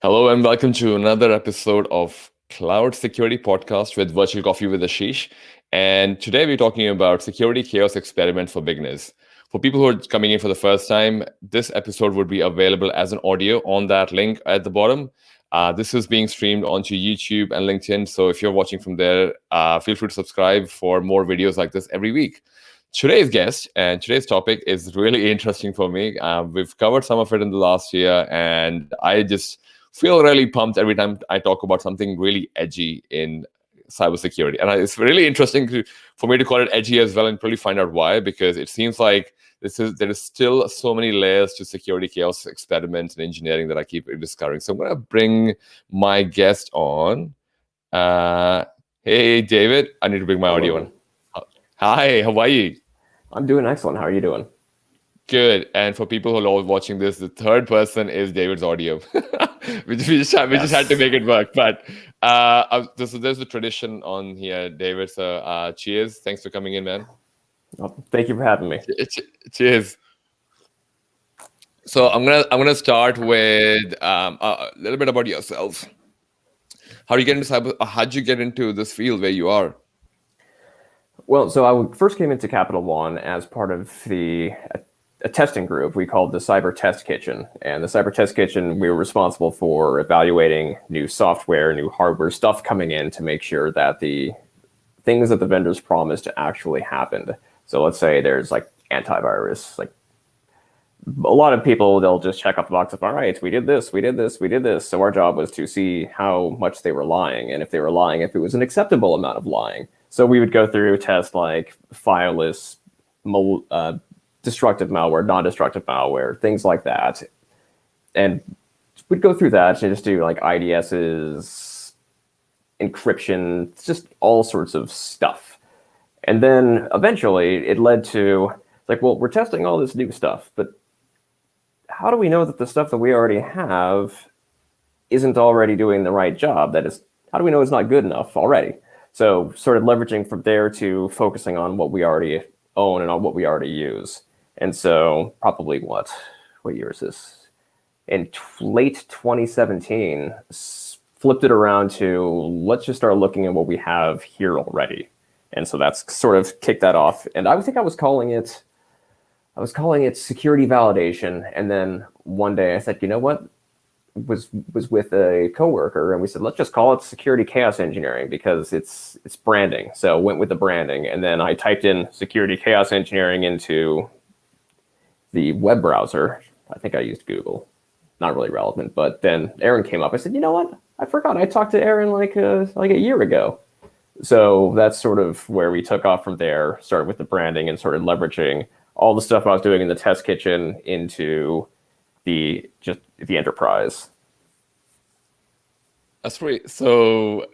Hello and welcome to another episode of Cloud Security Podcast with Virtual Coffee with Ashish. And today we're talking about security chaos experiment for beginners. For people who are coming in for the first time, this episode would be available as an audio on that link at the bottom. This is being streamed onto YouTube and LinkedIn. So if you're watching from there, feel free to subscribe for more videos like this every week. Today's guest and today's topic is really interesting for me. We've covered some of it in the last year, and I just feel really pumped every time I talk about something really edgy in cybersecurity. And it's really interesting for me to call it edgy as well and probably find out why, because it seems like there is still so many layers to security chaos experiments and engineering that I keep discovering. So I'm going to bring my guest on. Hey, David, I need to bring my audio on. Hi, how are you? I'm doing excellent. How are you doing? Good. And for people who are watching this, the third person is David's audio. we just had to make it work. But there's a tradition on here, David. So cheers. Thanks for coming in, man. Well, thank you for having me. Cheers. So I'm gonna start with a little bit about yourself. How do you get into cyber? How'd you get into this field where you are? Well, so I first came into CapitalOne as part of a testing group we called the Cyber Test Kitchen. And the Cyber Test Kitchen, we were responsible for evaluating new software, new hardware stuff coming in to make sure that the things that the vendors promised actually happened. So let's say there's like antivirus, like a lot of people, they'll just check off the box of, all right, we did this, we did this, we did this. So our job was to see how much they were lying. And if they were lying, if it was an acceptable amount of lying. So we would go through tests like fileless, destructive malware, non-destructive malware, things like that. And we'd go through that and just do like IDSs, encryption, just all sorts of stuff. And then eventually it led to, like, well, we're testing all this new stuff, but how do we know that the stuff that we already have isn't already doing the right job? That is, how do we know it's not good enough already? So sort of leveraging from there to focusing on what we already own and on what we already use. And so probably what year is this? In late 2017, flipped it around to let's just start looking at what we have here already. And so that's sort of kicked that off. And I think I was calling it security validation. And then one day I said, you know what? Was with a coworker and we said, let's just call it security chaos engineering because it's branding. So went with the branding. And then I typed in security chaos engineering into the web browser. I think I used Google. Not really relevant. But then Aaron came up. I said, you know what? I forgot. I talked to Aaron like a year ago. So that's sort of where we took off from there, started with the branding and started leveraging all the stuff I was doing in the test kitchen into the enterprise. That's great. So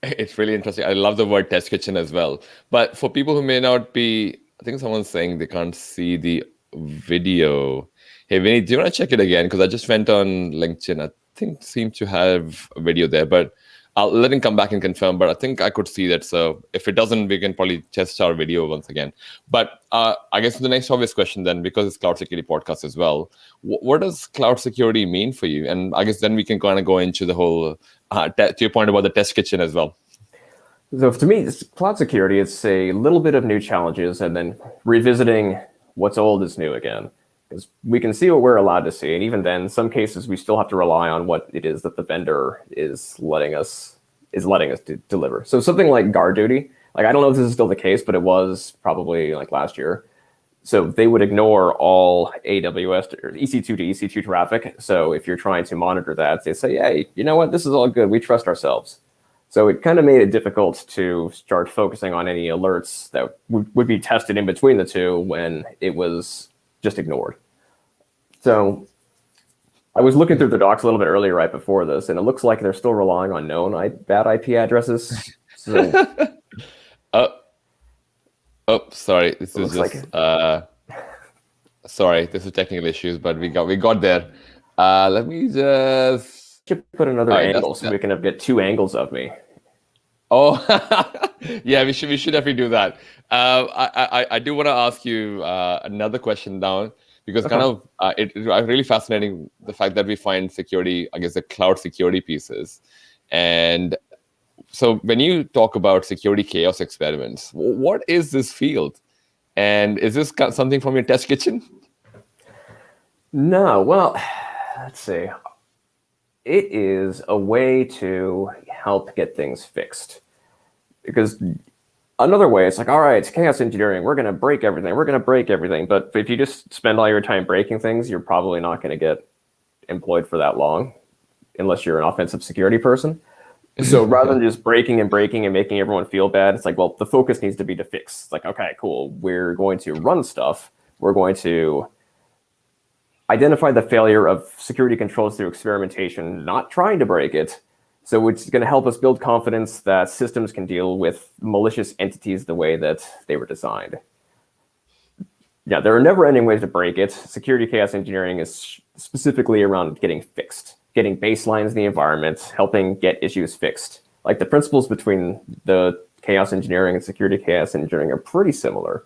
it's really interesting. I love the word test kitchen as well. But for people who may not be, I think someone's saying they can't see the video. Hey, Vinny, do you want to check it again? Because I just went on LinkedIn. I think seemed to have a video there, but I'll let him come back and confirm. But I think I could see that. So if it doesn't, we can probably test our video once again. But I guess the next obvious question then, because it's Cloud Security Podcast as well, what does cloud security mean for you? And I guess then we can kind of go into the whole, to your point about the test kitchen as well. So to me, cloud security, it's a little bit of new challenges and then revisiting what's old is new again. Because we can see what we're allowed to see. And even then, in some cases, we still have to rely on what it is that the vendor is letting us deliver. So something like guard duty, like I don't know if this is still the case, but it was probably like last year. So they would ignore all AWS or EC2 to EC2 traffic. So if you're trying to monitor that, they say, hey, you know what? This is all good. We trust ourselves. So it kind of made it difficult to start focusing on any alerts that would be tested in between the two when it was just ignored. So I was looking through the docs a little bit earlier right before this, and it looks like they're still relying on known bad IP addresses. So, sorry. This is just sorry. This is technical issues, but we got there. Let me just put another angle so we can get two angles of me. Oh, yeah, we should definitely do that. I do want to ask you another question now, because kind Okay. of really fascinating the fact that we find security, I guess, the cloud security pieces. And so when you talk about security chaos experiments, what is this field? And is this something from your test kitchen? No, well, let's see. It is a way to help get things fixed. Because another way, it's like, all right, it's chaos engineering. We're going to break everything. We're going to break everything. But if you just spend all your time breaking things, you're probably not going to get employed for that long, unless you're an offensive security person. So rather than just breaking and breaking and making everyone feel bad, it's like, well, the focus needs to be to fix. It's like, okay, cool. We're going to run stuff. We're going to identify the failure of security controls through experimentation, not trying to break it. So it's going to help us build confidence that systems can deal with malicious entities the way that they were designed. Yeah, there are never-ending ways to break it. Security chaos engineering is specifically around getting fixed, getting baselines in the environment, helping get issues fixed. Like the principles between the chaos engineering and security chaos engineering are pretty similar.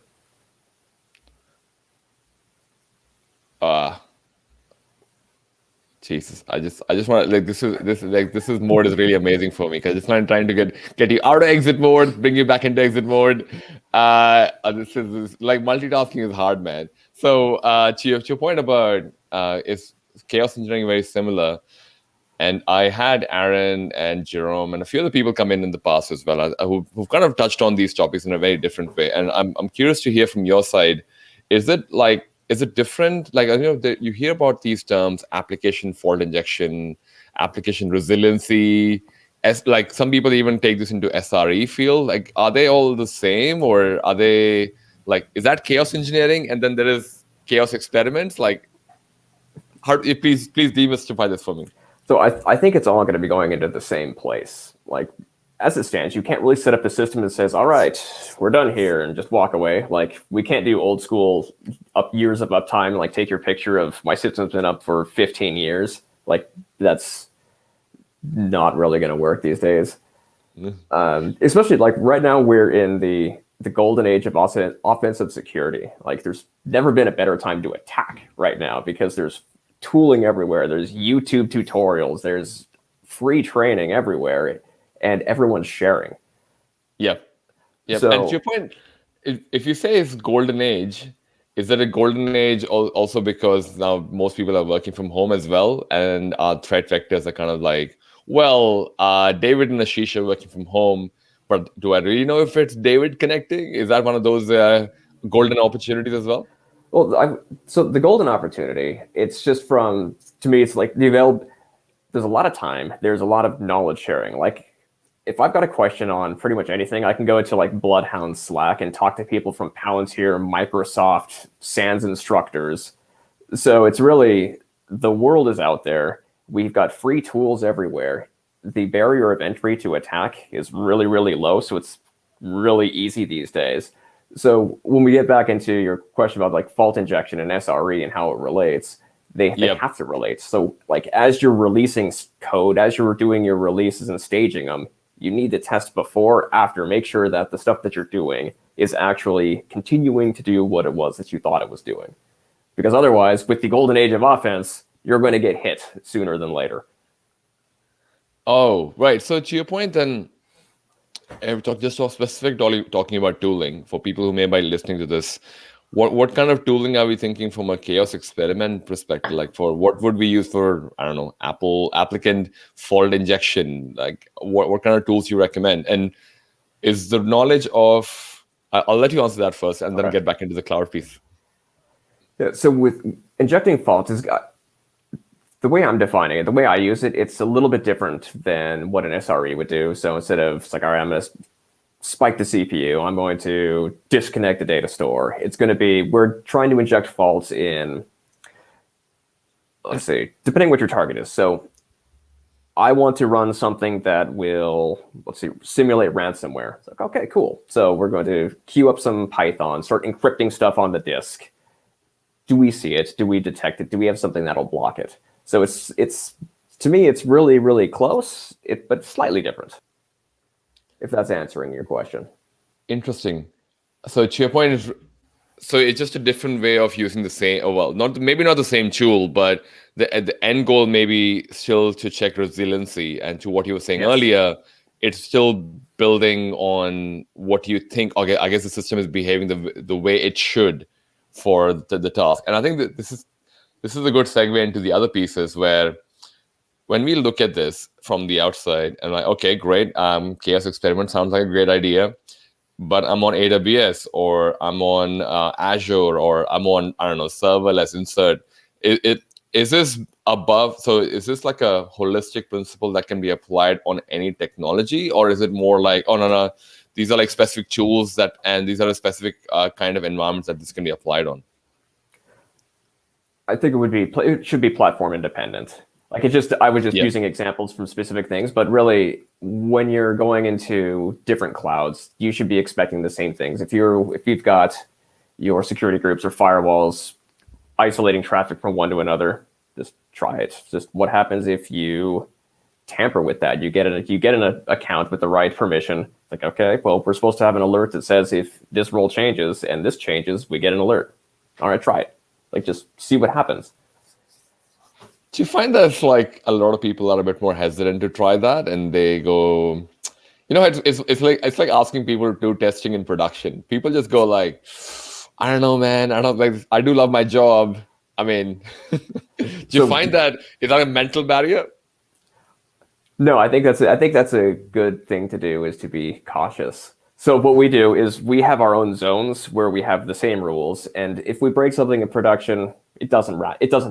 Jesus, I just want to like this is mode is really amazing for me because it's not trying to get you out of exit mode, bring you back into exit mode. This like multitasking is hard, man. So to your point about is chaos engineering very similar? And I had Aaron and Jerome and a few other people come in the past as well who've kind of touched on these topics in a very different way. And I'm curious to hear from your side. Is it different? Like, you hear about these terms: application fault injection, application resiliency. As like some people even take this into SRE field. Like, are they all the same, or are they like, is that chaos engineering? And then there is chaos experiments. Like, please demystify this for me. So I think it's all going to be going into the same place. Like, as it stands, you can't really set up a system that says, all right, we're done here, and just walk away. Like, we can't do old school years of uptime, like take your picture of my system's been up for 15 years. Like, that's not really going to work these days. Especially like right now we're in the golden age of offensive security. Like, there's never been a better time to attack right now because there's tooling everywhere. There's YouTube tutorials. There's free training everywhere, and everyone's sharing. Yep. So, and to your point, if you say it's golden age, is that a golden age also because now most people are working from home as well, and our threat vectors are kind of like, well, David and Ashish are working from home, but do I really know if it's David connecting? Is that one of those golden opportunities as well? well, so the golden opportunity, it's just to me, it's like there's a lot of time. There's a lot of knowledge sharing. Like, if I've got a question on pretty much anything, I can go into like Bloodhound Slack and talk to people from Palantir, Microsoft, SANS instructors. So it's really, the world is out there. We've got free tools everywhere. The barrier of entry to attack is really, really low. So it's really easy these days. So when we get back into your question about like fault injection and SRE and how it relates, they have to relate. So like, as you're releasing code, as you're doing your releases and staging them, you need to test before, after, make sure that the stuff that you're doing is actually continuing to do what it was that you thought it was doing. Because otherwise, with the golden age of offense, you're going to get hit sooner than later. Oh, right. So to your point, then, just so specific, talking about tooling for people who may be listening to this. What kind of tooling are we thinking from a chaos experiment perspective? Like, for what would we use for, I don't know, applicant fault injection? Like, what kind of tools you recommend? And is the knowledge of, I'll let you answer that first and then get back into the cloud piece. Yeah, so with injecting faults, the way I'm defining it, the way I use it, it's a little bit different than what an SRE would do. So instead of, it's like, all right, I'm going to spike the CPU, I'm going to disconnect the data store. It's going to be, we're trying to inject faults in, let's see, depending what your target is. So I want to run something that will, simulate ransomware. It's like, okay, cool. So we're going to queue up some Python, start encrypting stuff on the disk. Do we see it? Do we detect it? Do we have something that'll block it? So it's to me, it's really, really close, but slightly different, if that's answering your question. Interesting. So to your point, so it's just a different way of using the same, oh, well, not maybe not the same tool, but the end goal maybe still to check resiliency. And to what you were saying Yes. earlier, it's still building on what you think. Okay, I guess the system is behaving the way it should for the task. And I think that this is a good segue into the other pieces where when we look at this from the outside and like, okay, great, chaos experiment sounds like a great idea, but I'm on AWS or I'm on Azure or I'm on, I don't know, serverless insert. It is this above? So is this like a holistic principle that can be applied on any technology, or is it more like, oh no, these are like specific tools that, and these are a specific kind of environments that this can be applied on? I think it should be platform independent. Like I was just Yeah. using examples from specific things, but really when you're going into different clouds, you should be expecting the same things. If you've got your security groups or firewalls isolating traffic from one to another, just try it. Just what happens if you tamper with that? You get an account with the right permission. Like, okay, well, we're supposed to have an alert that says if this role changes and this changes, we get an alert. All right, try it. Like, just see what happens. Do you find that like a lot of people are a bit more hesitant to try that, and they go, it's like asking people to do testing in production. People just go like, I don't know, man. I don't like. I do love my job. I mean, do you find that is that a mental barrier? No, I think that's a good thing to do, is to be cautious. So what we do is we have our own zones where we have the same rules, and if we break something in production, it doesn't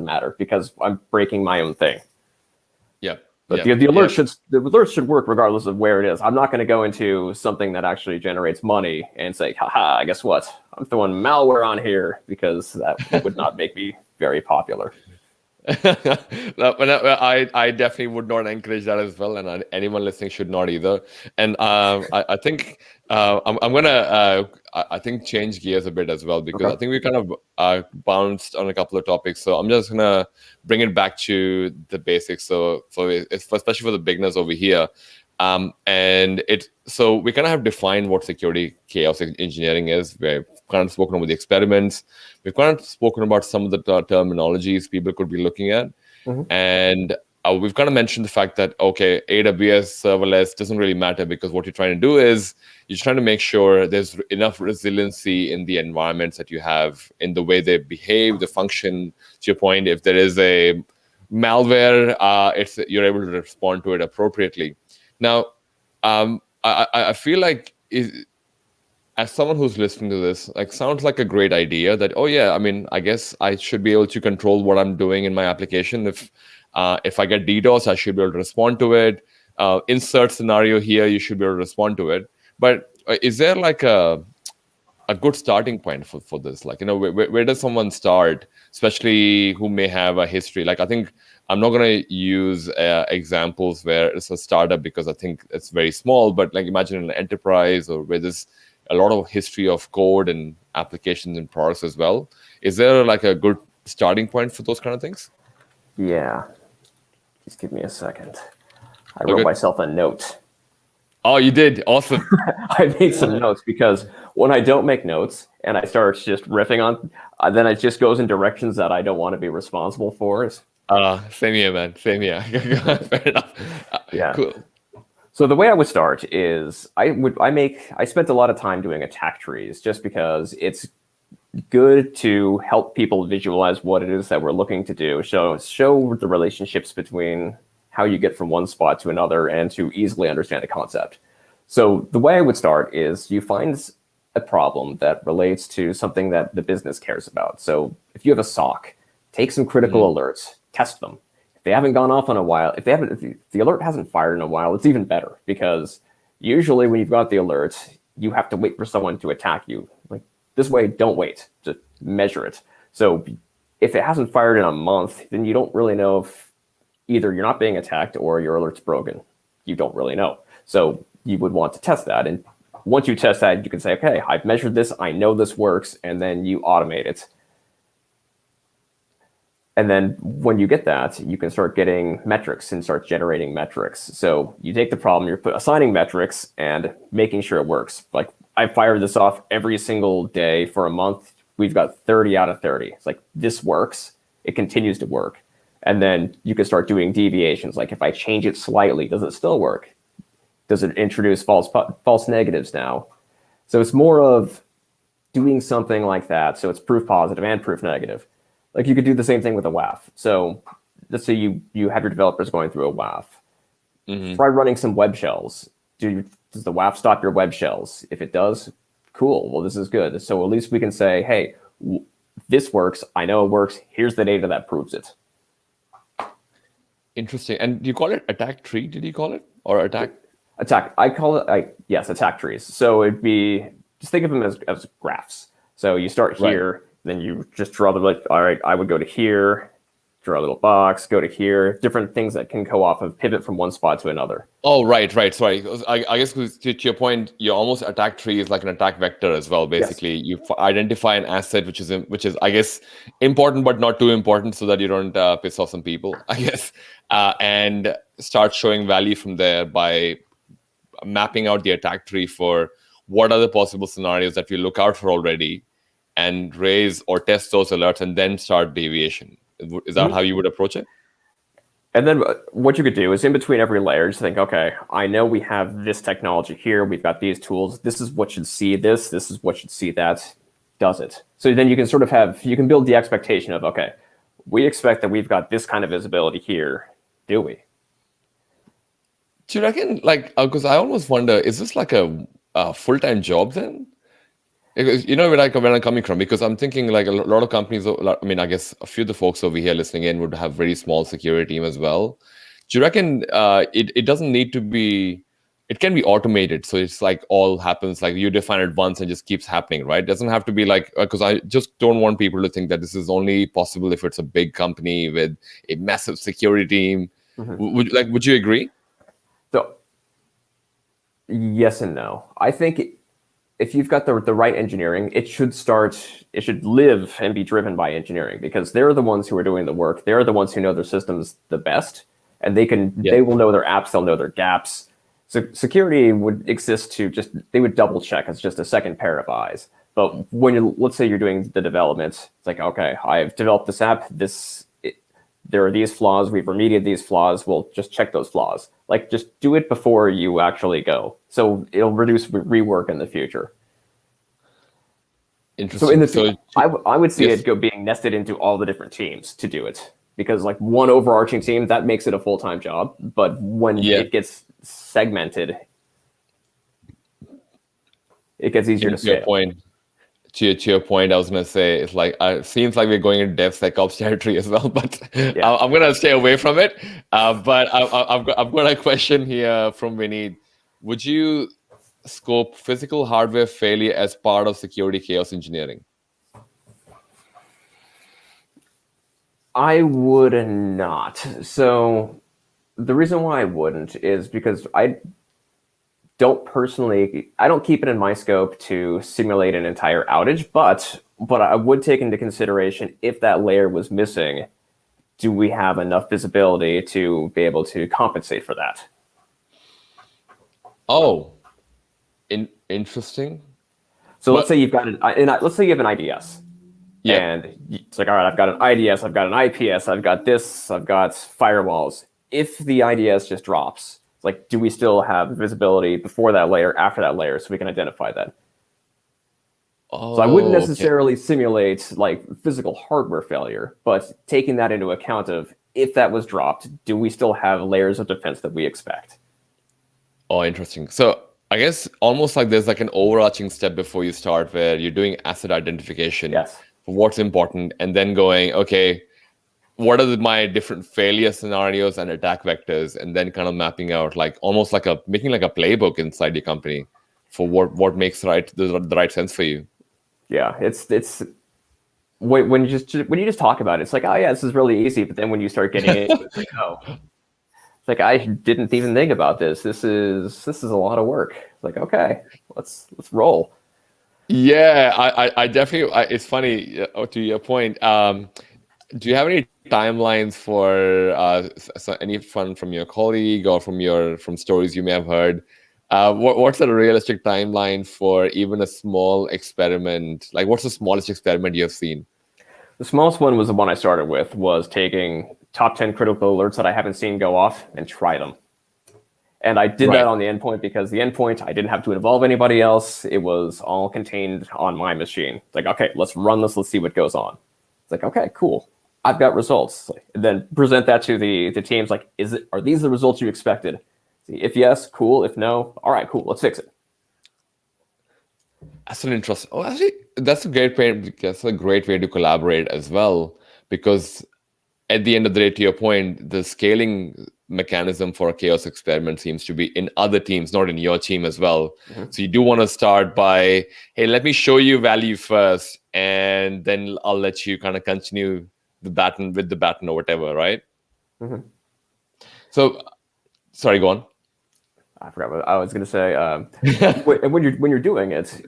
matter because I'm breaking my own thing. Yeah. But the alert should work regardless of where it is. I'm not going to go into something that actually generates money and say, haha, guess what? I'm throwing malware on here, because that would not make me very popular. I definitely would not encourage that as well, and anyone listening should not either. And I think I'm gonna I think change gears a bit as well, because Okay. I think we kind of bounced on a couple of topics. So I'm just gonna bring it back to the basics. So especially for the beginners over here. So we kind of have defined what security chaos engineering is. We've kind of spoken about the experiments. We've kind of spoken about some of the terminologies people could be looking at. Mm-hmm. And we've kind of mentioned the fact that, okay, AWS serverless doesn't really matter, because what you're trying to do is you're trying to make sure there's enough resiliency in the environments that you have, in the way they behave, the function. To your point, if there is a malware, you're able to respond to it appropriately. Now, I feel like as someone who's listening to this, like, sounds like a great idea that, oh yeah, I mean, I guess I should be able to control what I'm doing in my application. If I get DDoS, I should be able to respond to it. Insert scenario here, you should be able to respond to it. But is there like a good starting point for this? Like, where does someone start, especially who may have a history? Like, I think I'm not going to use examples where it's a startup, because I think it's very small, but like, imagine an enterprise, or where there's a lot of history of code and applications and products as well. Is there like a good starting point for those kind of things? Yeah. Just give me a second. I wrote myself a note. Oh, you did? Awesome. I made some notes, because when I don't make notes and I start just riffing on, then it just goes in directions that I don't want to be responsible for. Same here, man. Same here. Fair enough. Yeah. Cool. So the way I would start is I spent a lot of time doing attack trees, just because it's good to help people visualize what it is that we're looking to do. Show the relationships between how you get from one spot to another, and to easily understand the concept. So the way I would start is you find a problem that relates to something that the business cares about. So if you have a SOC, take some critical alerts, test them. If they haven't gone off in a while, if the alert hasn't fired in a while, it's even better, because usually when you've got the alert, you have to wait for someone to attack you. Like, this way, don't wait, just measure it. So if it hasn't fired in a month, then you don't really know if either you're not being attacked or your alert's broken. You don't really know. So you would want to test that. And once you test that, you can say, okay, I've measured this, I know this works, and then you automate it. And then when you get that, you can start getting metrics and start generating metrics. So you take the problem, you're assigning metrics and making sure it works. Like, I fire this off every single day for a month. we've got 30 out of 30. It's like, this works. It continues to work. And then you can start doing deviations. Like, if I change it slightly, does it still work? Does it introduce false negatives now? So it's more of doing something like that. So it's proof positive and proof negative. Like, you could do the same thing with a WAF. So let's say you have your developers going through a WAF. Try running some web shells. Does the WAF stop your web shells? If it does, cool. Well, this is good. So at least we can say, hey, this works. I know it works. Here's the data that proves it. Interesting. And do you call it attack tree? Did you call it? Or attack? Attack. I call it, yes, attack trees. So it'd be, just think of them as graphs. So you start here, then you just draw the, like, all right, I would go to here, draw a little box, go to here, different things that can go off of, pivot from one spot to another. Oh, right. Sorry. I guess to your point, you almost attack tree is like an attack vector as well. Basically, yes. You identify an asset which is I guess important but not too important, so that you don't piss off some people, I guess, and start showing value from there by mapping out the attack tree for what are the possible scenarios that we look out for already, and raise or test those alerts, and then start deviation. Is that how you would approach it? And then what you could do is, in between every layer, just think, okay, I know we have this technology here. We've got these tools. This is what should see this. This is what should see that. Does it? So then you can sort of you can build the expectation of, okay, we expect that we've got this kind of visibility here. Do we? Do you reckon, like, because I almost wonder, is this like a full-time job then? Because, you know, where I'm coming from, because I'm thinking like a lot of companies, I mean, I guess a few of the folks over here listening in would have very small security team as well. Do you reckon it doesn't need to be, it can be automated? So it's like all happens, like you define it once and just keeps happening, right? It doesn't have to be like, because I just don't want people to think that this is only possible if it's a big company with a massive security team. Would you agree? So yes and no. I think if you've got the right engineering, it should live and be driven by engineering, because they're the ones who are doing the work. They're the ones who know their systems the best, and they will know their apps, they'll know their gaps. So security would exist they would double check as just a second pair of eyes. But when let's say you're doing the development, it's like, okay, I've developed this app, there are these flaws, we've remediated these flaws, we'll just check those flaws. Like, just do it before you actually go. So it'll reduce rework in the future. Interesting. So in the future, I would see it being nested into all the different teams to do it. Because like one overarching team, that makes it a full-time job. But when it gets segmented, it gets easier to scale. To your point, I was going to say, it's like, it seems like we're going into DevSecOps territory as well, but I'm going to stay away from it. But I've got a question here from Vinny. Would you scope physical hardware failure as part of security chaos engineering? I would not. So the reason why I wouldn't is because I don't keep it in my scope to simulate an entire outage, but I would take into consideration, if that layer was missing, do we have enough visibility to be able to compensate for that? Oh, interesting. So let's say you've got let's say you have an IDS. Yeah. And it's like, all right, I've got an IDS, I've got an IPS, I've got this, I've got firewalls. If the IDS just drops, it's like, do we still have visibility before that layer, after that layer, so we can identify that? So I wouldn't necessarily simulate like physical hardware failure, but taking that into account of, if that was dropped, do we still have layers of defense that we expect? Oh, interesting. So I guess almost like there's like an overarching step before you start, where you're doing asset identification. Yes. For what's important, and then going, okay, what are my different failure scenarios and attack vectors, and then kind of mapping out, like almost like making like a playbook inside your company for what makes the right sense for you. Yeah, it's when you just talk about it, it's like, oh yeah, this is really easy. But then when you start getting it, it's like, oh, it's like, I didn't even think about this. This is a lot of work. It's like, okay, let's roll. Yeah, I definitely. It's funny, to your point. Do you have any timelines for any fun from your colleague or from stories you may have heard What's a realistic timeline for even a small experiment? Like, what's the smallest experiment you've seen? The smallest one was the one I started with, was taking top 10 critical alerts that I haven't seen go off and try them. And I did that Right. on the endpoint because the endpoint, I didn't have to involve anybody else. It was all contained on my machine. It's like, okay, let's run this. Let's see what goes on. It's like, okay, cool. I've got results. And then present that to the teams. Like, are these the results you expected? See, if yes, cool. If no, all right, cool. Let's fix it. That's an interesting. Oh, actually, that's a great way. That's a great way to collaborate as well, because at the end of the day, to your point, the scaling mechanism for a chaos experiment seems to be in other teams, not in your team as well. Mm-hmm. So you do want to start by, hey, let me show you value first, and then I'll let you kind of continue the baton with the baton or whatever, right? Mm-hmm. So, sorry, go on. I forgot what I was going to say. When you're doing it,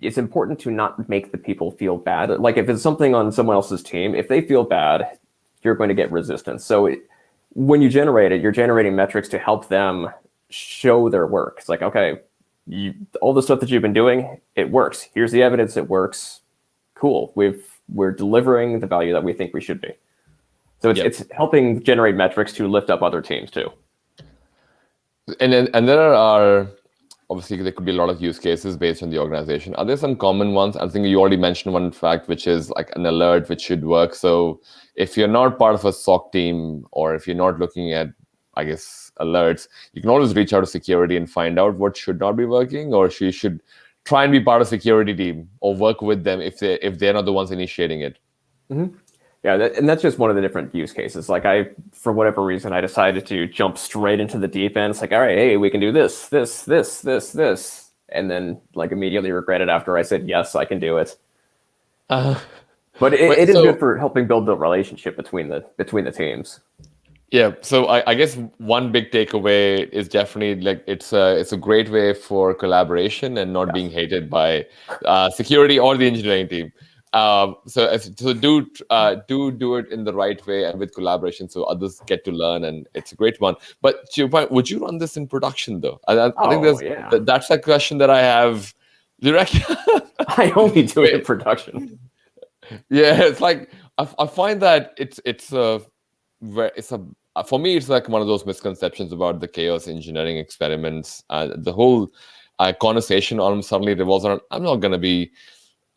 it's important to not make the people feel bad. Like if it's something on someone else's team, if they feel bad, you're going to get resistance. So when you generate it, you're generating metrics to help them show their work. It's like, okay, all the stuff that you've been doing, it works. Here's the evidence, it works. Cool. We're delivering the value that we think we should be. So it's helping generate metrics to lift up other teams too. And there are obviously there could be a lot of use cases based on the organization. Are there some common ones? I think you already mentioned one fact, which is like an alert which should work. So if you're not part of a SOC team, or if you're not looking at, I guess, alerts, you can always reach out to security and find out what should not be working, or you should try and be part of security team or work with them if they're not the ones initiating it. Mm-hmm. Yeah, and that's just one of the different use cases. Like for whatever reason, I decided to jump straight into the deep end. It's like, all right, hey, we can do this, and then like immediately regret it after I said yes, I can do it. But it is good for helping build the relationship between the teams. Yeah, so I guess one big takeaway is definitely like it's a great way for collaboration and not being hated by security or the engineering team. So do it in the right way and with collaboration, so others get to learn, and it's a great one. But to your point, would you run this in production though? I think that's a question that I have directly. I only do it in production. Yeah, it's like I find that it's for me it's like one of those misconceptions about the chaos engineering experiments. The whole conversation almost suddenly revolves around, I'm not going to be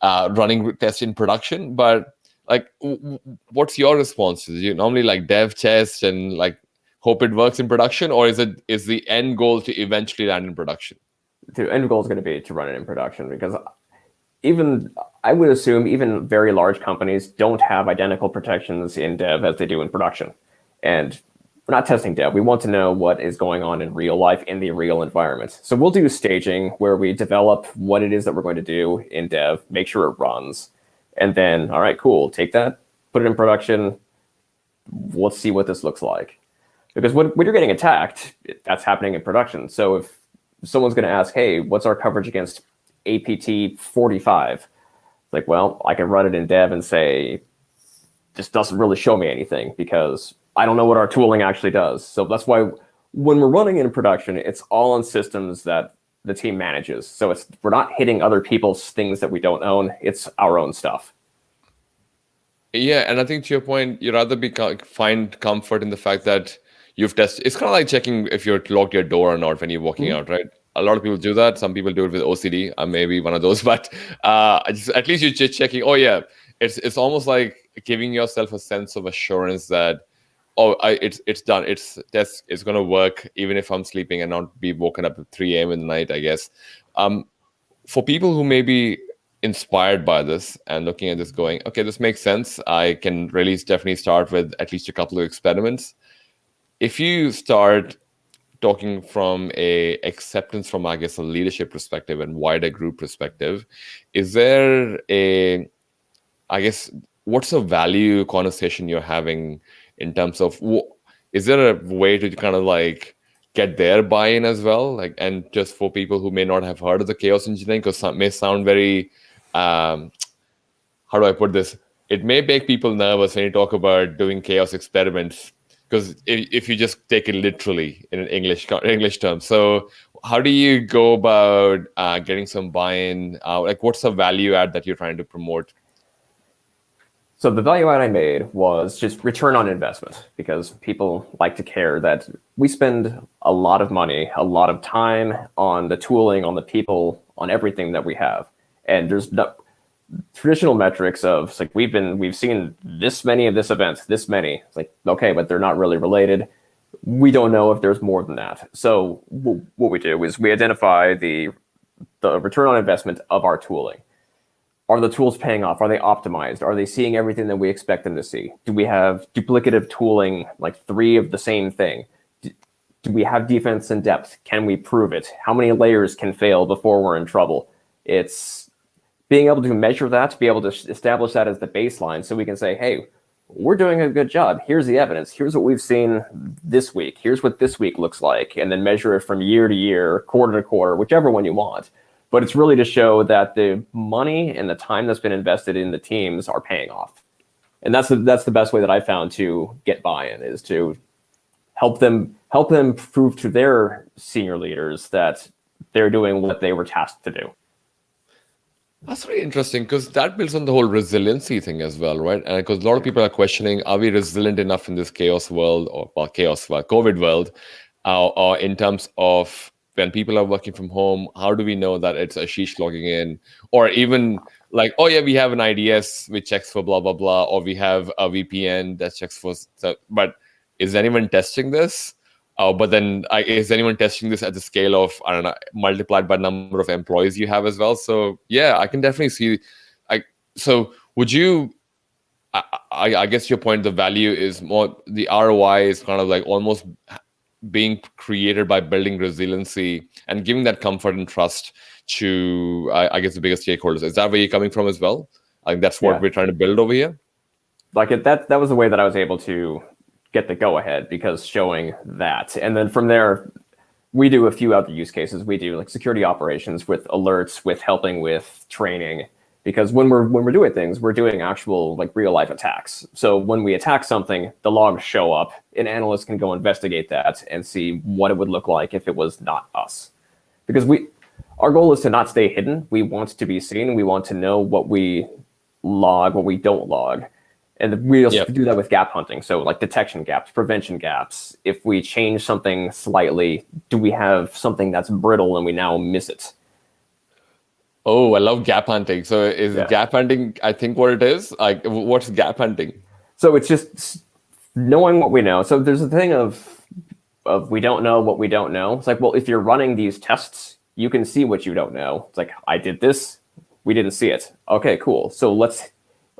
running tests in production, but like what's your response? Do you normally like dev test and like hope it works in production, or is the end goal to eventually land in production? The end goal is going to be to run it in production, because I would assume even very large companies don't have identical protections in dev as they do in production. And we're not testing dev. We want to know what is going on in real life in the real environment. So we'll do staging where we develop what it is that we're going to do in dev, make sure it runs, and then, all right, cool, take that, put it in production. Let's see what this looks like. Because when you're getting attacked, that's happening in production. So if someone's going to ask, hey, what's our coverage against APT 45? It's like, well, I can run it in dev and say, this doesn't really show me anything because I don't know what our tooling actually does. So that's why when we're running it in production, it's all on systems that the team manages. So we're not hitting other people's things that we don't own. It's our own stuff. Yeah, and I think to your point, you'd rather find comfort in the fact that you've tested. It's kind of like checking if you're locked your door or not when you're walking out, right? A lot of people do that. Some people do it with OCD. I'm maybe one of those, but at least you're just checking. Oh yeah, it's almost like giving yourself a sense of assurance that it's done. It's gonna work even if I'm sleeping and not be woken up at 3 a.m. in the night, I guess. For people who may be inspired by this and looking at this going, okay, this makes sense. I can really definitely start with at least a couple of experiments. If you start talking from a acceptance from, I guess, a leadership perspective and wider group perspective, is there I guess, what's the value conversation you're having in terms of, is there a way to kind of like get their buy-in as well? Like, and just for people who may not have heard of the chaos engineering, because it may sound very, how do I put this? It may make people nervous when you talk about doing chaos experiments, because if you just take it literally in an English term. So how do you go about getting some buy-in? Like, what's the value add that you're trying to promote? So the value add I made was just return on investment, because people like to care that we spend a lot of money, a lot of time on the tooling, on the people, on everything that we have. And there's no traditional metrics of like we've seen this many of this event, this many. It's like, okay, but they're not really related. We don't know if there's more than that. So what we do is we identify the return on investment of our tooling. Are the tools paying off? Are they optimized? Are they seeing everything that we expect them to see? Do we have duplicative tooling, like 3 of the same thing? Do we have defense in depth? Can we prove it? How many layers can fail before we're in trouble? It's being able to measure that, to be able to establish that as the baseline, so we can say, hey, we're doing a good job. Here's the evidence. Here's what we've seen this week. Here's what this week looks like. And then measure it from year to year, quarter to quarter, whichever one you want. But it's really to show that the money and the time that's been invested in the teams are paying off. And that's the best way that I found to get buy-in, is to help them prove to their senior leaders that they're doing what they were tasked to do. That's very interesting, because that builds on the whole resiliency thing as well, right? And because a lot of people are questioning, are we resilient enough in this chaos world, or COVID world, or in terms of when people are working from home, how do we know that it's Ashish logging in? Or even like, oh yeah, we have an IDS which checks for blah, blah, blah, or we have a VPN that checks for stuff. But is anyone testing this? But then is anyone testing this at the scale of, I don't know, multiplied by number of employees you have as well? So yeah, I can definitely see. So would you, I guess your point, the value is more, the ROI is kind of like almost being created by building resiliency and giving that comfort and trust to, I guess, the biggest stakeholders. Is that where you're coming from as well? I think that's what we're trying to build over here. Like that was the way that I was able to get the go ahead, because showing that. And then from there, we do a few other use cases. We do like security operations with alerts, with helping with training, because when we're doing things, we're doing actual like real life attacks. So when we attack something, the logs show up, and analysts can go investigate that and see what it would look like if it was not us. Because our goal is to not stay hidden. We want to be seen. We want to know what we log, what we don't log. And we also do that with gap hunting. So like detection gaps, prevention gaps. If we change something slightly, do we have something that's brittle and we now miss it? Oh, I love gap hunting. So is gap hunting, I think, what it is? Like, what's gap hunting? So it's just knowing what we know. So there's a thing of we don't know what we don't know. It's like, well, if you're running these tests, you can see what you don't know. It's like, I did this, we didn't see it. Okay, cool. So let's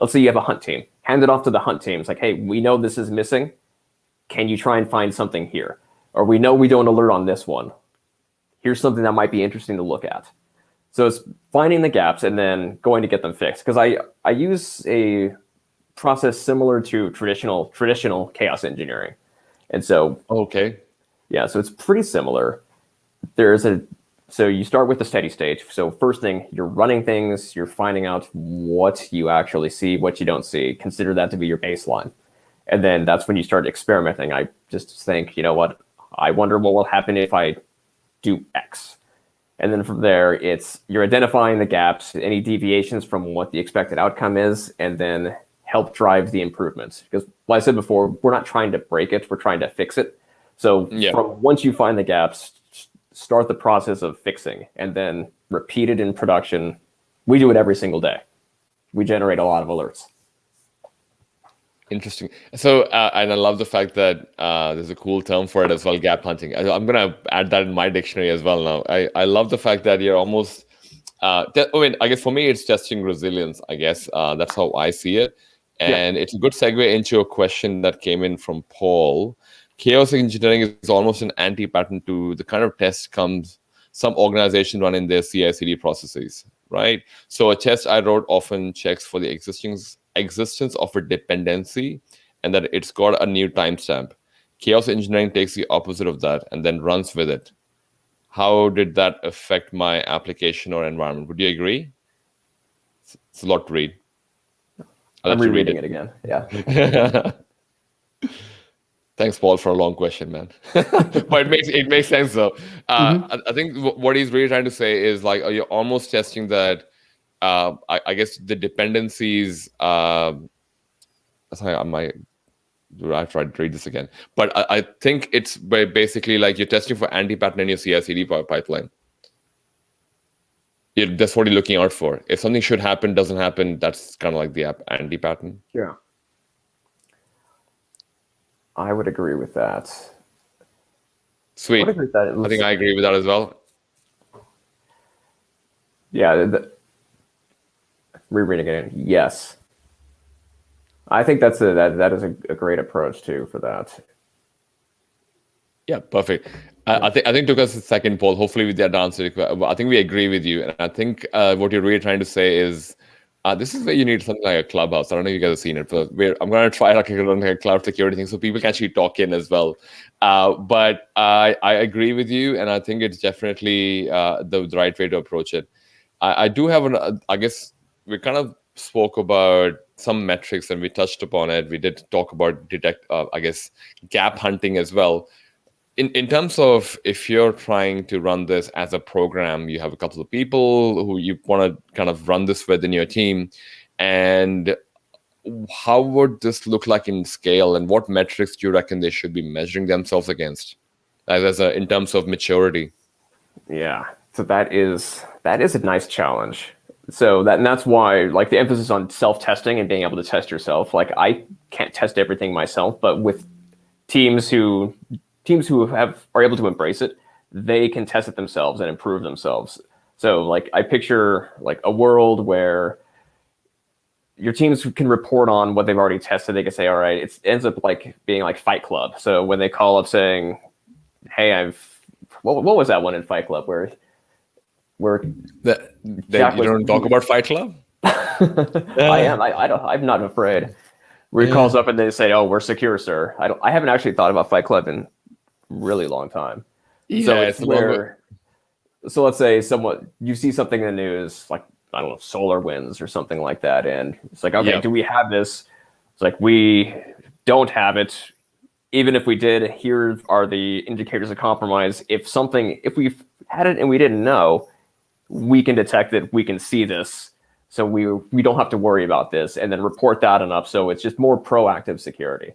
say you have a hunt team. Hand it off to the hunt team. It's like, hey, we know this is missing. Can you try and find something here? Or we know we don't alert on this one. Here's something that might be interesting to look at. So it's finding the gaps and then going to get them fixed. Because I use a process similar to traditional chaos engineering. And so, so it's pretty similar. So you start with the steady state. So first thing, you're running things, you're finding out what you actually see, what you don't see. Consider that to be your baseline. And then that's when you start experimenting. I just think, you know what, I wonder what will happen if I do X. And then from there, you're identifying the gaps, any deviations from what the expected outcome is, and then help drive the improvements. Because like I said before, we're not trying to break it, we're trying to fix it. So from once you find the gaps, start the process of fixing and then repeat it in production. We do it every single day. We generate a lot of alerts. Interesting. So, and I love the fact that there's a cool term for it as well, gap hunting. I'm going to add that in my dictionary as well now. I love the fact that you're almost, I guess for me, it's testing resilience, I guess. That's how I see it. And it's a good segue into a question that came in from Paul. Chaos engineering is almost an anti-pattern to the kind of test some organizations run in their CI/CD processes, right? So a test I wrote often checks for the existence of a dependency and that it's got a new timestamp. Chaos engineering takes the opposite of that and then runs with it. How did that affect my application or environment? Would you agree? It's a lot to read. I'm rereading it again. Yeah. Thanks, Paul, for a long question, man. But it makes sense though. I think what he's really trying to say is like you're almost testing that. I guess the dependencies. Sorry, I tried to read this again, but I think it's basically like you're testing for anti-pattern in your CI/CD pipeline. That's what you're looking out for. If something should happen, doesn't happen, that's kind of like the anti-pattern. Yeah. I would agree with that. Sweet. I would agree with that. I think I agree with that as well. Yeah. Rereading it. Yes. I think that is a great approach too for that. Yeah, perfect. I think took us a second, Paul. Hopefully, with that answer, I think we agree with you, and I think what you're really trying to say is this is where you need something like a clubhouse. I don't know if you guys have seen it, but I'm going to try like a cloud security thing so people can actually talk in as well. But I agree with you, and I think it's definitely the right way to approach it. I do have I guess we kind of spoke about some metrics and we touched upon it. We did talk about I guess, gap hunting as well. In terms of if you're trying to run this as a program, you have a couple of people who you want to kind of run this with in your team, and how would this look like in scale, and what metrics do you reckon they should be measuring themselves against in terms of maturity? Yeah, so that is a nice challenge. So that's why like the emphasis on self-testing and being able to test yourself. Like I can't test everything myself, but with teams who are able to embrace it, they can test it themselves and improve themselves. So like I picture like a world where your teams can report on what they've already tested. They can say, all right, it ends up like being like Fight Club. So when they call up saying, hey, what was that one in Fight Club where you don't talk about Fight Club? I'm not afraid. Where he calls up and they say, oh, we're secure, sir. I haven't actually thought about Fight Club in really long time. Yeah, so let's say you see something in the news, like, I don't know, SolarWinds or something like that. And it's like, okay, do we have this? It's like, we don't have it. Even if we did, here are the indicators of compromise. If we've had it and we didn't know, we can detect it. We can see this. So we don't have to worry about this, and then report that enough. So it's just more proactive security.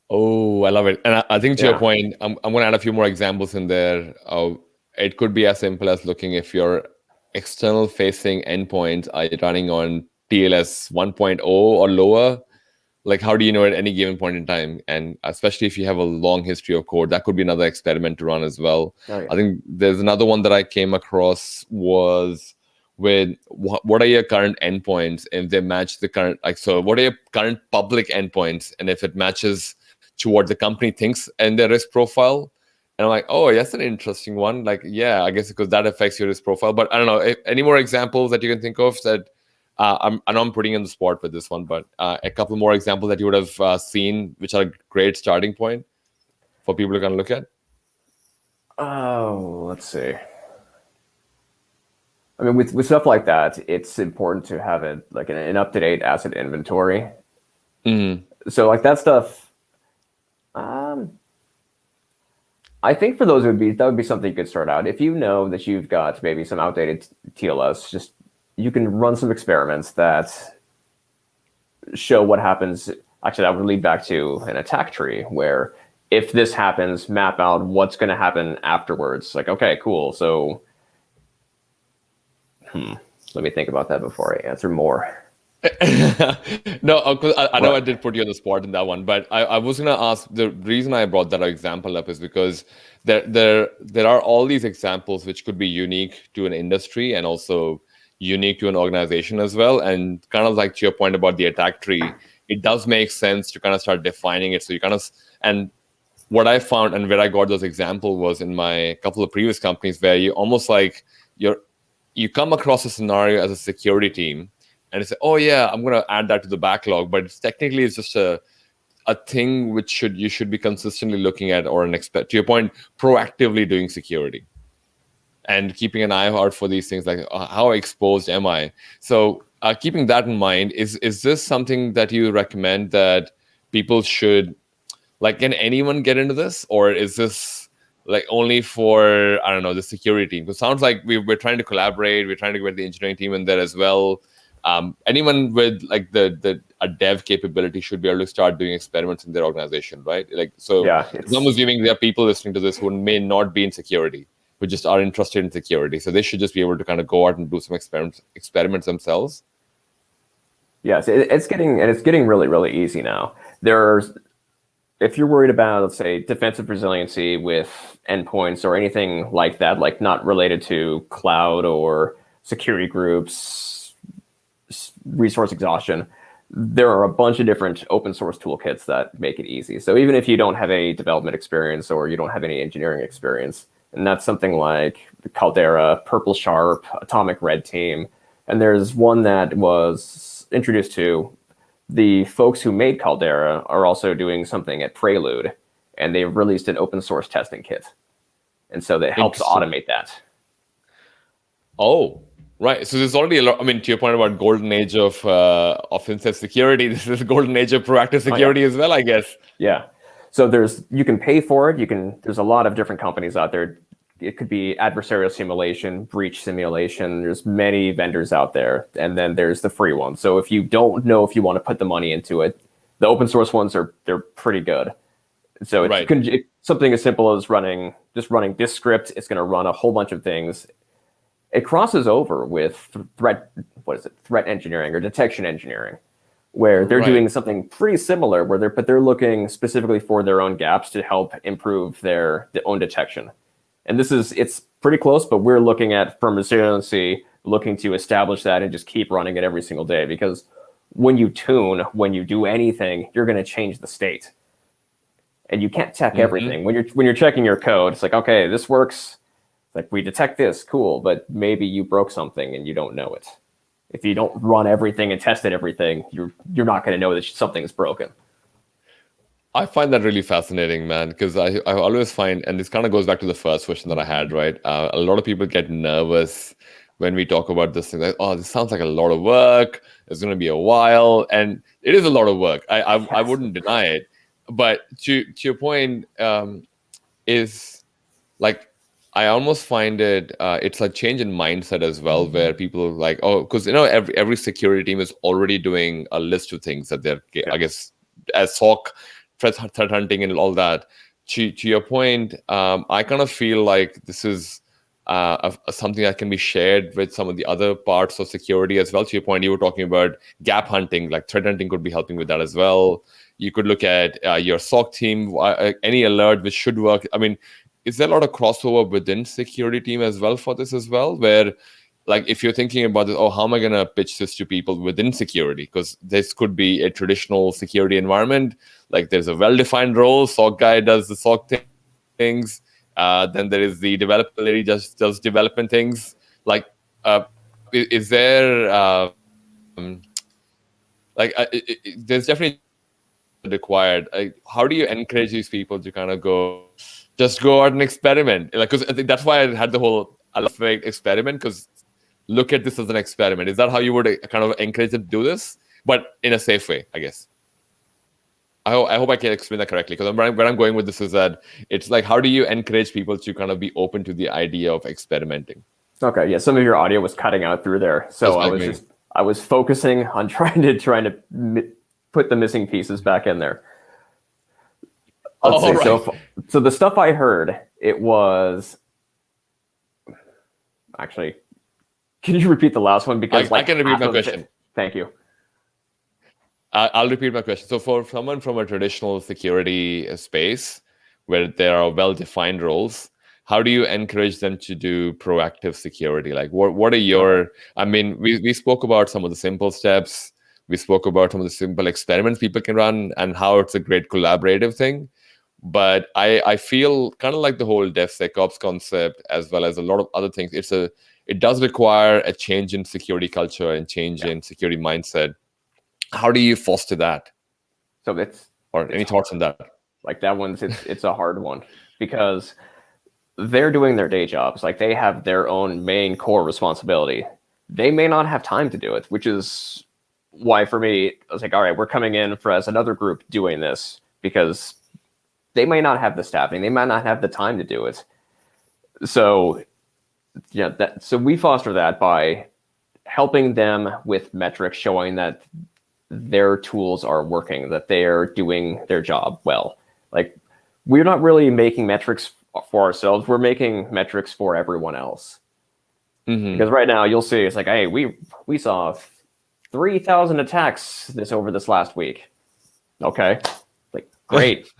Oh, I love it. And I think to your point, I'm going to add a few more examples in there. It could be as simple as looking if your external facing endpoints are running on TLS 1.0 or lower. Like, how do you know at any given point in time? And especially if you have a long history of code, that could be another experiment to run as well. Oh, yeah. I think there's another one that I came across was with what are your current endpoints, if they match the current, like, so what are your current public endpoints, and if it matches to what the company thinks and their risk profile. And I'm like, oh, that's an interesting one. Like, yeah, I guess because that affects your risk profile. But I don't know, any more examples that you can think of that I know I'm putting in the spot with this one, but a couple more examples that you would have seen, which are a great starting point for people to kind of look at? Oh, let's see. I mean, with stuff like that, it's important to have like an up-to-date asset inventory. So like that stuff, I think for those that would be something you could start out. If you know that you've got maybe some outdated TLS, you can run some experiments that show what happens. Actually, that would lead back to an attack tree where if this happens, map out what's going to happen afterwards. Like, okay, cool. So let me think about that before I answer more. No, I know I did put you on the spot in that one, but I was going to ask, the reason I brought that example up is because there are all these examples which could be unique to an industry and also unique to an organization as well. And kind of like to your point about the attack tree, it does make sense to kind of start defining it. So you kind of, and what I found and where I got those examples was in my couple of previous companies where you almost like you come across a scenario as a security team and say, oh yeah, I'm going to add that to the backlog. But it's just a thing which you should be consistently looking at, or to your point, proactively doing security and keeping an eye out for these things, like how exposed am I? So keeping that in mind, is this something that you recommend that people should Like, can anyone get into this, or is this like only for, I don't know, the security team? Because it sounds like we're trying to collaborate. We're trying to get the engineering team in there as well. Anyone with like the a dev capability should be able to start doing experiments in their organization, right? Like, so Yeah, I'm assuming there are people listening to this who may not be in security, who just are interested in security. So they should just be able to kind of go out and do some experiments themselves. yes, it's getting really, really easy now. If you're worried about, let's say, defensive resiliency with endpoints or anything like that, like not related to cloud or security groups, resource exhaustion, there are a bunch of different open source toolkits that make it easy. So even if you don't have any development experience or you don't have any engineering experience, and that's something like Caldera, Purple Sharp, Atomic Red Team, and there's one that was introduced to the folks who made Caldera are also doing something at Prelude, and they've released an open source testing kit. And so that helps automate that. Oh, right. So there's already a lot. I mean, to your point about golden age of offensive security, this is golden age of proactive security as well, I guess. Yeah. So you can pay for it. There's a lot of different companies out there. It could be adversarial simulation, breach simulation. There's many vendors out there. And then there's the free ones. So if you don't know if you want to put the money into it, the open source ones they're pretty good. So something as simple as running this script, it's going to run a whole bunch of things. It crosses over with threat engineering or detection engineering, where they're doing something pretty similar, but they're looking specifically for their own gaps to help improve their own detection. And it's pretty close, but we're looking at, from resiliency, looking to establish that and just keep running it every single day. Because when you do anything, you're going to change the state. And you can't check everything. When you're checking your code, it's like, okay, this works. Like, we detect this, cool, but maybe you broke something and you don't know it. If you don't run everything and test everything, you're not going to know that something is broken. I find that really fascinating, man, because I always find, and this kind of goes back to the first question that I had, right? A lot of people get nervous when we talk about this thing, like, oh, this sounds like a lot of work. It's going to be a while. And it is a lot of work. I wouldn't deny it. But to your point, is like, I almost find it's a change in mindset as well, where people like, oh, because every security team is already doing a list of things that they're, I guess, as SOC, threat hunting and all that. To your point, I kind of feel like this is something that can be shared with some of the other parts of security as well. To your point, you were talking about gap hunting, like threat hunting could be helping with that as well. You could look at your SOC team, any alert which should work. I mean, is there a lot of crossover within security team as well for this as well, where, like, if you're thinking about this, oh, how am I going to pitch this to people within security? Because this could be a traditional security environment. Like, there's a well-defined role. SOC guy does the SOC things. Then there is the developer lady just does development things. Like, is there there's definitely required. How do you encourage these people to kind of go out and experiment? Like, because I think that's why I had the whole experiment, because look at this as an experiment. Is that how you would kind of encourage them to do this, but in a safe way, I guess? I hope I can explain that correctly, because where I'm going with this is that it's like, how do you encourage people to kind of be open to the idea of experimenting? Okay, yeah, some of your audio was cutting out through there, so I was focusing on trying to put the missing pieces back in there. Let's see. So the stuff I heard, it was actually. Can you repeat the last one? Because I can repeat my question. Thank you. I'll repeat my question. So for someone from a traditional security space where there are well-defined roles, how do you encourage them to do proactive security? Like, what are your, I mean, we spoke about some of the simple steps. We spoke about some of the simple experiments people can run and how it's a great collaborative thing. But I feel kind of like the whole DevSecOps concept, as well as a lot of other things, it does require a change in security culture and change in security mindset. How do you foster that? So any thoughts on that? Like, that one's it's a hard one, because they're doing their day jobs. Like, they have their own main core responsibility. They may not have time to do it, which is why for me, I was like, all right, we're coming in as another group doing this, because they may not have the staffing, they might not have the time to do it. So so we foster that by helping them with metrics showing that their tools are working, that they're doing their job well. Like, we're not really making metrics for ourselves, we're making metrics for everyone else. Because right now you'll see it's like, hey, we saw 3,000 attacks over this last week. Okay, like, great.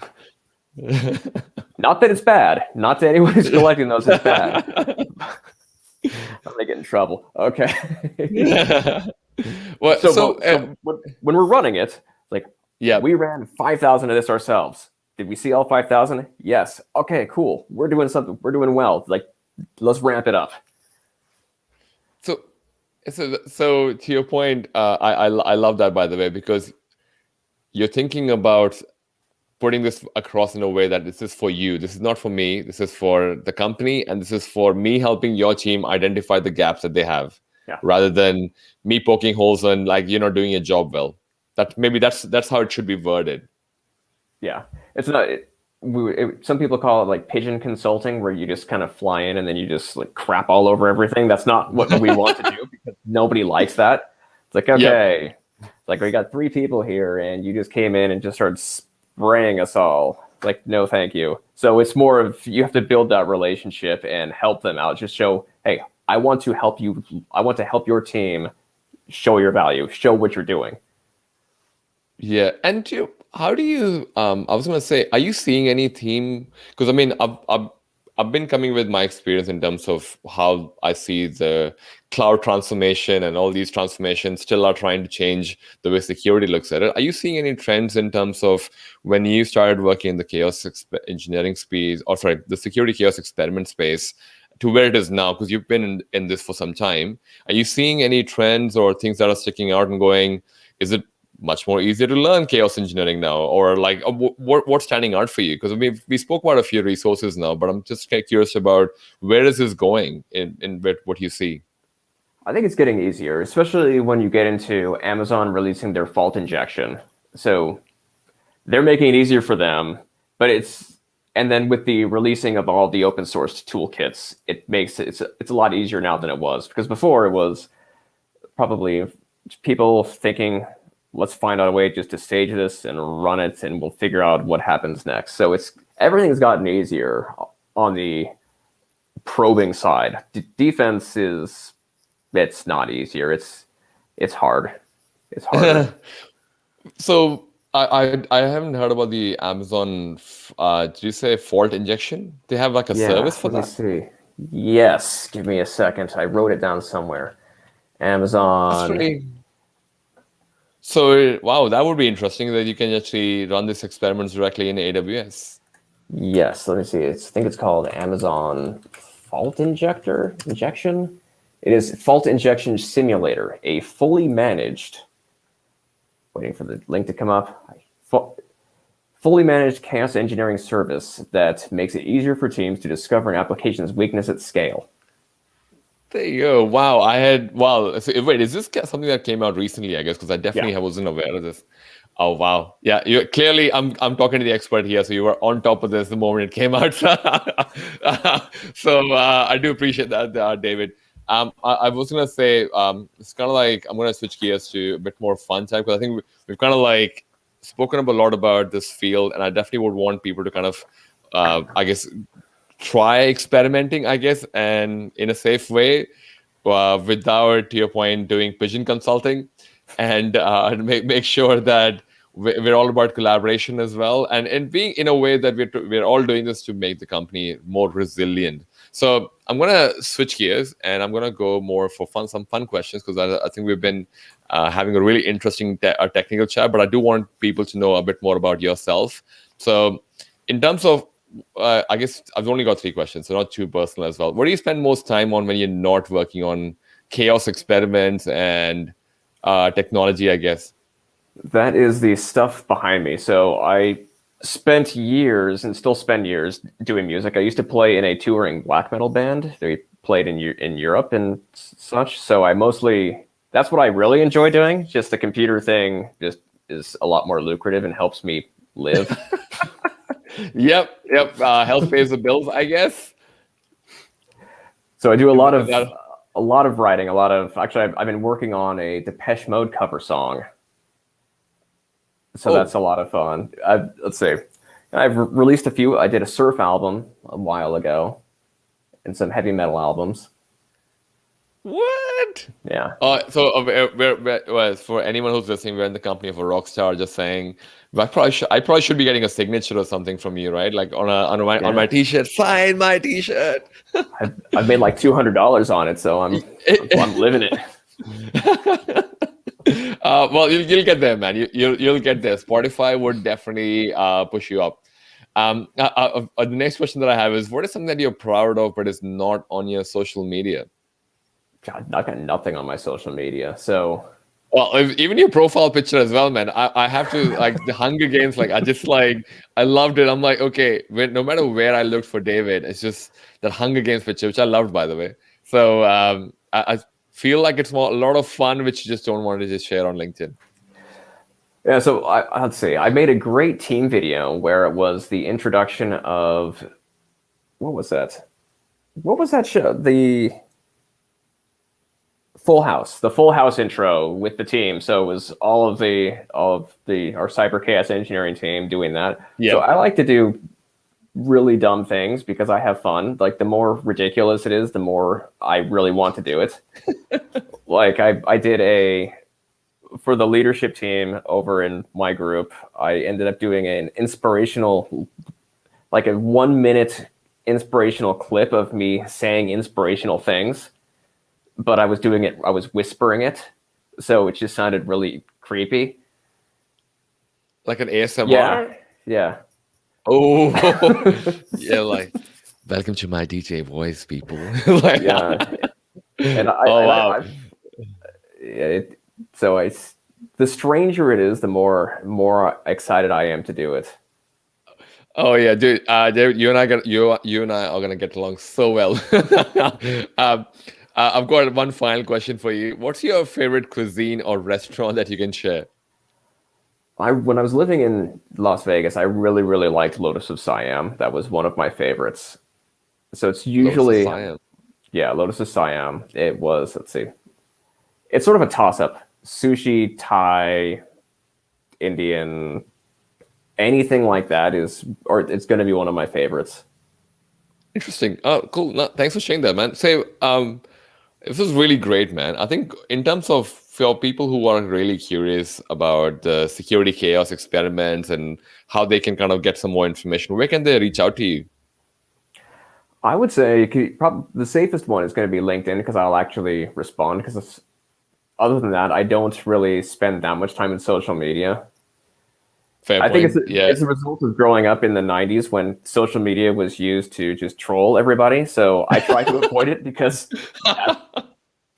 Not that it's bad. Not that anyone who's collecting those is bad. I'm gonna get in trouble. Okay. Well, so when we're running it, like, we ran 5,000 of this ourselves. Did we see all 5,000? Yes. Okay, cool. We're doing something. We're doing well. Like, let's ramp it up. So to your point, I love that, by the way, because you're thinking about putting this across in a way that this is for you. This is not for me. This is for the company, and this is for me helping your team identify the gaps that they have, rather than me poking holes and, like, you're not doing your job well. That's how it should be worded. Yeah, it's not. Some people call it like pigeon consulting, where you just kind of fly in and then you just like crap all over everything. That's not what we want to do, because nobody likes that. It's like, okay, it's like, we got 3 people here and you just came in and just started spraying us all. Like, no, thank you. So it's more of, you have to build that relationship and help them out. Just show, hey, I want to help you. I want to help your team show your value, show what you're doing. Yeah, and how do you? I was gonna say, are you seeing any theme? Because I mean, I've been coming with my experience in terms of how I see the cloud transformation, and all these transformations still are trying to change the way security looks at it. Are you seeing any trends in terms of when you started working in the engineering space, or sorry, the security chaos experiment space, to where it is now? Because you've been in this for some time. Are you seeing any trends or things that are sticking out and going, is it much more easier to learn chaos engineering now, or like what's standing out for you? Because we spoke about a few resources now, but I'm just curious about where is this going in what you see. I think it's getting easier, especially when you get into Amazon releasing their fault injection. So they're making it easier for them, and then with the releasing of all the open source toolkits, it makes it's a lot easier now than it was, because before it was probably people thinking, let's find out a way just to stage this and run it, and we'll figure out what happens next. So everything's gotten easier on the probing side. Defense it's not easier. It's hard. It's harder. So I haven't heard about the Amazon. Did you say fault injection? They have like a service for that? Let me see. Yes. Give me a second. I wrote it down somewhere. Amazon. So, wow, that would be interesting, that you can actually run these experiments directly in AWS. Yes, let me see. I think it's called Amazon Fault Injection. It is Fault Injection Simulator, a fully managed, waiting for the link to come up, fully managed chaos engineering service that makes it easier for teams to discover an application's weakness at scale. There you go. Wow. So, wait, is this something that came out recently, I guess? Because I definitely wasn't aware of this. Oh, wow. Yeah, clearly I'm talking to the expert here, so you were on top of this the moment it came out. So I do appreciate that, David. I was going to say, it's kind of like, I'm going to switch gears to a bit more fun time, because I think we've kind of like spoken a lot about this field, and I definitely would want people to kind of, I guess, try experimenting, I guess, and in a safe way, without, to your point, doing pigeon consulting, and make sure that we're all about collaboration as well, and being in a way that we're all doing this to make the company more resilient. So I'm gonna switch gears, and I'm gonna go more for some fun questions, because I think we've been having a really interesting technical chat, but I do want people to know a bit more about yourself. So in terms of I guess I've only got 3 questions, so not too personal as well. What do you spend most time on when you're not working on chaos experiments and technology, I guess? That is the stuff behind me. So I spent years, and still spend years, doing music. I used to play in a touring black metal band. They played in Europe and such. So that's what I really enjoy doing. Just the computer thing just is a lot more lucrative and helps me live. Yep. Health pays the bills, I guess. So I do a lot That- of writing, actually I've been working on a Depeche Mode cover song. So that's a lot of fun. Let's see. I've released a few. I did a surf album a while ago and some heavy metal albums. What? Yeah. So well, for anyone who's listening, we're in the company of a rock star. Just saying, I probably should be getting a signature or something from you, right? Like on my T-shirt, sign my T-shirt. I've made like $200 on it, so I'm living it. Well, you'll get there, man. You'll get there. Spotify would definitely push you up. The next question that I have is, what is something that you're proud of but is not on your social media? God, I got nothing on my social media. So, well, even your profile picture as well, man. I have to like the Hunger Games. Like I loved it. I'm like, okay, no matter where I looked for David, it's just that Hunger Games picture, which I loved, by the way. So I feel like it's a lot of fun, which you just don't want to just share on LinkedIn. Yeah, so let's see. I made a great team video where it was the introduction of what was that? What was that show? The Full House intro with the team. So it was all of our cyber chaos engineering team doing that. Yeah. So I like to do really dumb things because I have fun. Like the more ridiculous it is, the more I really want to do it. Like I did for the leadership team over in my group, I ended up doing an inspirational, like a 1 minute inspirational clip of me saying inspirational things. But I was whispering it. So it just sounded really creepy. Like an ASMR? Yeah. Oh, yeah, like, welcome to my DJ voice, people. Like, yeah. And wow. The stranger it is, the more excited I am to do it. Oh yeah, dude. David, you and I are gonna get along so well. I've got one final question for you. What's your favorite cuisine or restaurant that you can share? When I was living in Las Vegas, I really, really liked Lotus of Siam. That was one of my favorites. So it's usually Lotus of Siam. It was, let's see. It's sort of a toss-up. Sushi, Thai, Indian, anything like that it's going to be one of my favorites. Interesting. Oh, cool. No, thanks for sharing that, man. This is really great, man. I think in terms of for people who are really curious about the security chaos experiments and how they can kind of get some more information, where can they reach out to you? I would say probably the safest one is going to be LinkedIn because I'll actually respond. Because other than that, I don't really spend that much time in social media. Fair I point. think it's a result of growing up in the 90s when social media was used to just troll everybody. So I try to avoid it because,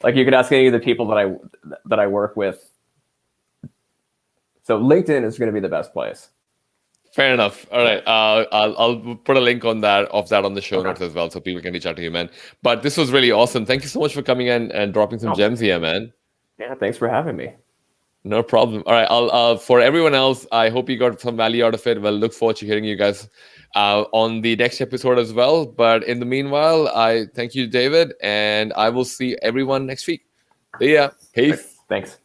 like, you could ask any of the people that I work with. So LinkedIn is going to be the best place. Fair enough. All right. I'll put a link on that on the show notes as well, so people can reach out to you, man. But this was really awesome. Thank you so much for coming in and dropping some gems here, man. Yeah, thanks for having me. No problem. All right. I'll for everyone else, I hope you got some value out of it. Well, look forward to hearing you guys on the next episode as well. But in the meanwhile, I thank you, David, and I will see everyone next week. See ya. Peace. Thanks.